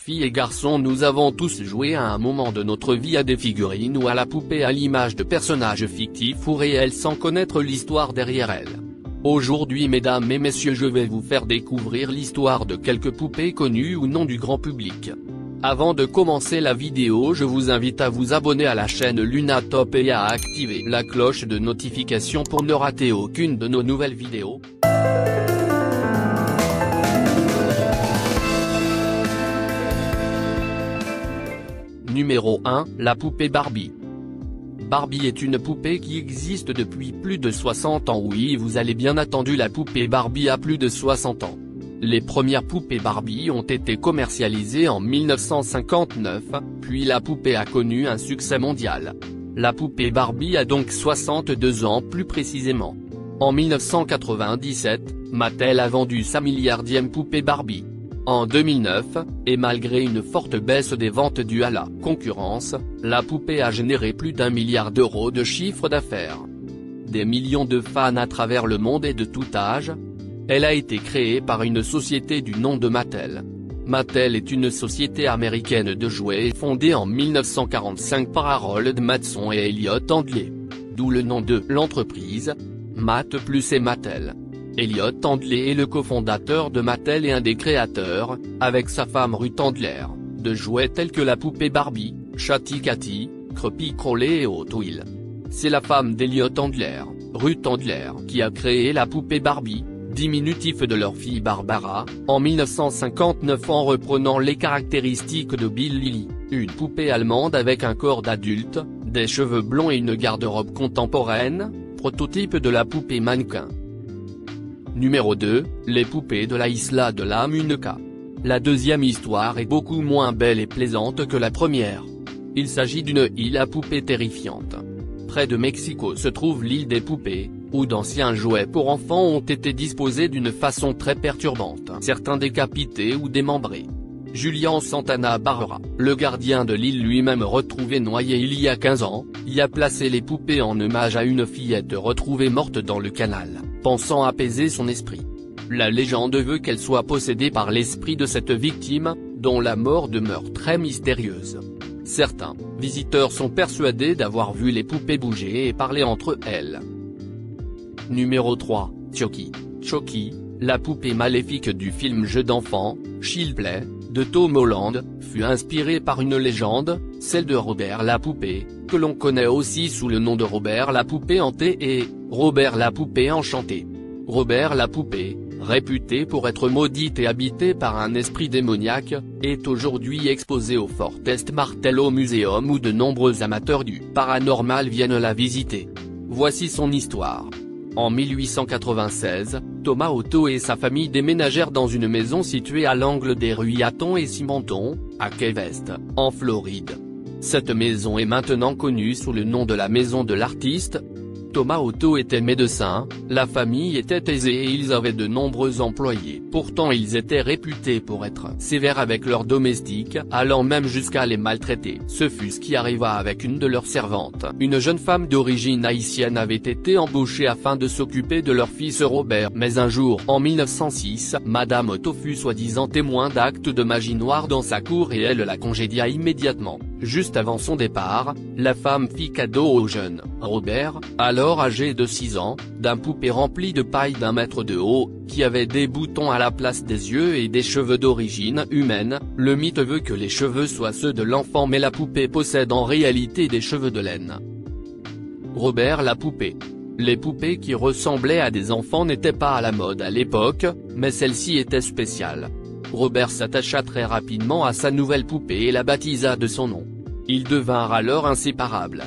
filles et garçons, nous avons tous joué à un moment de notre vie à des figurines ou à la poupée à l'image de personnages fictifs ou réels sans connaître l'histoire derrière elles. Aujourd'hui mesdames et messieurs, je vais vous faire découvrir l'histoire de quelques poupées connues ou non du grand public. Avant de commencer la vidéo, je vous invite à vous abonner à la chaîne Lunatop et à activer la cloche de notification pour ne rater aucune de nos nouvelles vidéos. Numéro 1, la poupée Barbie. Barbie est une poupée qui existe depuis plus de 60 ans. Oui, vous avez bien entendu, la poupée Barbie a plus de 60 ans. Les premières poupées Barbie ont été commercialisées en 1959, puis la poupée a connu un succès mondial. La poupée Barbie a donc 62 ans plus précisément. En 1997, Mattel a vendu sa milliardième poupée Barbie. En 2009, et malgré une forte baisse des ventes due à la concurrence, la poupée a généré plus d'1 milliard d'euros de chiffre d'affaires. Des millions de fans à travers le monde et de tout âge. Elle a été créée par une société du nom de Mattel. Mattel est une société américaine de jouets fondée en 1945 par Harold Matson et Elliott Handley. D'où le nom de l'entreprise, Matt plus et Mattel. Elliott Handley est le cofondateur de Mattel et un des créateurs, avec sa femme Ruth Handler, de jouets tels que la poupée Barbie, Chatty Cathy, Creepy Crawly et Hot Wheels. C'est la femme d'Elliott Handler, Ruth Handler, qui a créé la poupée Barbie, diminutif de leur fille Barbara, en 1959 en reprenant les caractéristiques de Bill Lilly, une poupée allemande avec un corps d'adulte, des cheveux blonds et une garde-robe contemporaine, prototype de la poupée mannequin. Numéro 2, les poupées de la Isla de la Muñeca. La deuxième histoire est beaucoup moins belle et plaisante que la première. Il s'agit d'une île à poupées terrifiante. Près de Mexico se trouve l'île des poupées, où d'anciens jouets pour enfants ont été disposés d'une façon très perturbante, certains décapités ou démembrés. Julian Santana Barrera, le gardien de l'île lui-même retrouvé noyé il y a 15 ans, y a placé les poupées en hommage à une fillette retrouvée morte dans le canal, pensant apaiser son esprit. La légende veut qu'elle soit possédée par l'esprit de cette victime, dont la mort demeure très mystérieuse. Certains visiteurs sont persuadés d'avoir vu les poupées bouger et parler entre elles. Numéro 3, Chucky. Chucky, la poupée maléfique du film jeu d'enfant, Child's Play, de Tom Holland, fut inspirée par une légende, celle de Robert la poupée, que l'on connaît aussi sous le nom de Robert la poupée hantée et Robert la poupée enchantée. Robert la poupée, réputé pour être maudite et habité par un esprit démoniaque, est aujourd'hui exposé au Fortest Martello Museum où de nombreux amateurs du paranormal viennent la visiter. Voici son histoire. En 1896, Thomas Otto et sa famille déménagèrent dans une maison située à l'angle des rues Yaton et Simonton, à Key West, en Floride. Cette maison est maintenant connue sous le nom de la maison de l'artiste. Thomas Otto était médecin, la famille était aisée et ils avaient de nombreux employés. Pourtant ils étaient réputés pour être sévères avec leurs domestiques, allant même jusqu'à les maltraiter. Ce fut ce qui arriva avec une de leurs servantes. Une jeune femme d'origine haïtienne avait été embauchée afin de s'occuper de leur fils Robert. Mais un jour, en 1906, Madame Otto fut soi-disant témoin d'actes de magie noire dans sa cour et elle la congédia immédiatement. Juste avant son départ, la femme fit cadeau au jeune Robert, alors âgé de 6 ans, d'un poupée rempli de paille d'1 mètre de haut, qui avait des boutons à la place des yeux et des cheveux d'origine humaine. Le mythe veut que les cheveux soient ceux de l'enfant mais la poupée possède en réalité des cheveux de laine. Robert la poupée. Les poupées qui ressemblaient à des enfants n'étaient pas à la mode à l'époque, mais celle-ci était spéciale. Robert s'attacha très rapidement à sa nouvelle poupée et la baptisa de son nom. Ils devinrent alors inséparables.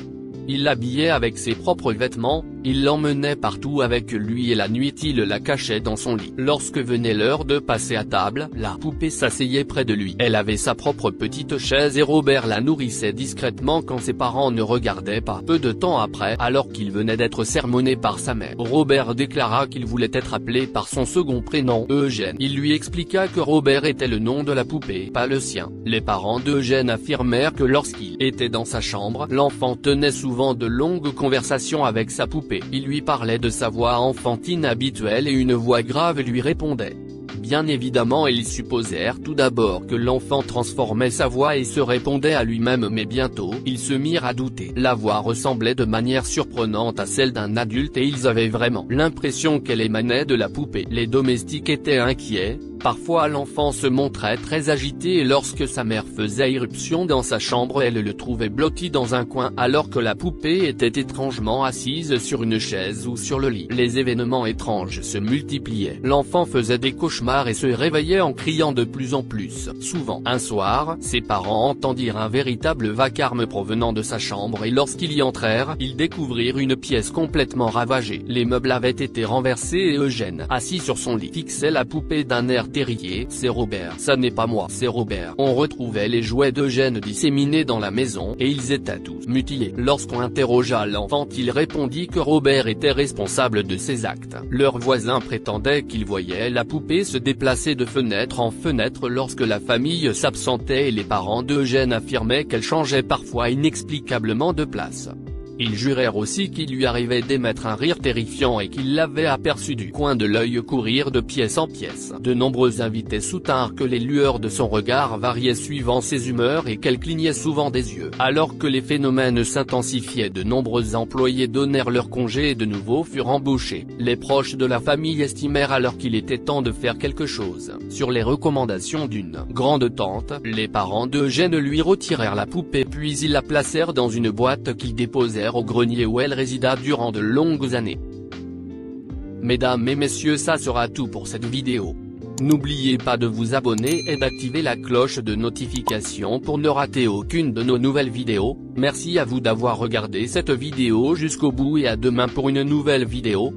Il l'habillait avec ses propres vêtements, il l'emmenait partout avec lui et la nuit il la cachait dans son lit. Lorsque venait l'heure de passer à table, la poupée s'asseyait près de lui. Elle avait sa propre petite chaise et Robert la nourrissait discrètement quand ses parents ne regardaient pas. Peu de temps après, alors qu'il venait d'être sermonné par sa mère, Robert déclara qu'il voulait être appelé par son second prénom, Eugène. Il lui expliqua que Robert était le nom de la poupée, pas le sien. Les parents d'Eugène affirmèrent que lorsqu'il était dans sa chambre, l'enfant tenait souvent de longues conversations avec sa poupée. Il lui parlait de sa voix enfantine habituelle et une voix grave lui répondait. Bien évidemment ils supposèrent tout d'abord que l'enfant transformait sa voix et se répondait à lui-même, mais bientôt, ils se mirent à douter. La voix ressemblait de manière surprenante à celle d'un adulte et ils avaient vraiment l'impression qu'elle émanait de la poupée. Les domestiques étaient inquiets. Parfois l'enfant se montrait très agité et lorsque sa mère faisait irruption dans sa chambre elle le trouvait blotti dans un coin alors que la poupée était étrangement assise sur une chaise ou sur le lit. Les événements étranges se multipliaient. L'enfant faisait des cauchemars et se réveillait en criant de plus en plus. Souvent, un soir, ses parents entendirent un véritable vacarme provenant de sa chambre et lorsqu'ils y entrèrent, ils découvrirent une pièce complètement ravagée. Les meubles avaient été renversés et Eugène, assis sur son lit, fixait la poupée d'un air terrifié. C'est Robert. Ça n'est pas moi, c'est Robert. On retrouvait les jouets d'Eugène disséminés dans la maison, et ils étaient tous mutilés. Lorsqu'on interrogea l'enfant, il répondit que Robert était responsable de ces actes. Leurs voisins prétendaient qu'ils voyaient la poupée se déplacer de fenêtre en fenêtre lorsque la famille s'absentait et les parents d'Eugène affirmaient qu'elle changeait parfois inexplicablement de place. Ils jurèrent aussi qu'il lui arrivait d'émettre un rire terrifiant et qu'il l'avait aperçu du coin de l'œil courir de pièce en pièce. De nombreux invités soutinrent que les lueurs de son regard variaient suivant ses humeurs et qu'elle clignait souvent des yeux. Alors que les phénomènes s'intensifiaient, de nombreux employés donnèrent leur congé et de nouveau furent embauchés. Les proches de la famille estimèrent alors qu'il était temps de faire quelque chose. Sur les recommandations d'une grande tante, les parents d'Eugène lui retirèrent la poupée puis ils la placèrent dans une boîte qu'ils déposèrent au grenier où elle résida durant de longues années. Mesdames et messieurs, ça sera tout pour cette vidéo. N'oubliez pas de vous abonner et d'activer la cloche de notification pour ne rater aucune de nos nouvelles vidéos. Merci à vous d'avoir regardé cette vidéo jusqu'au bout et à demain pour une nouvelle vidéo.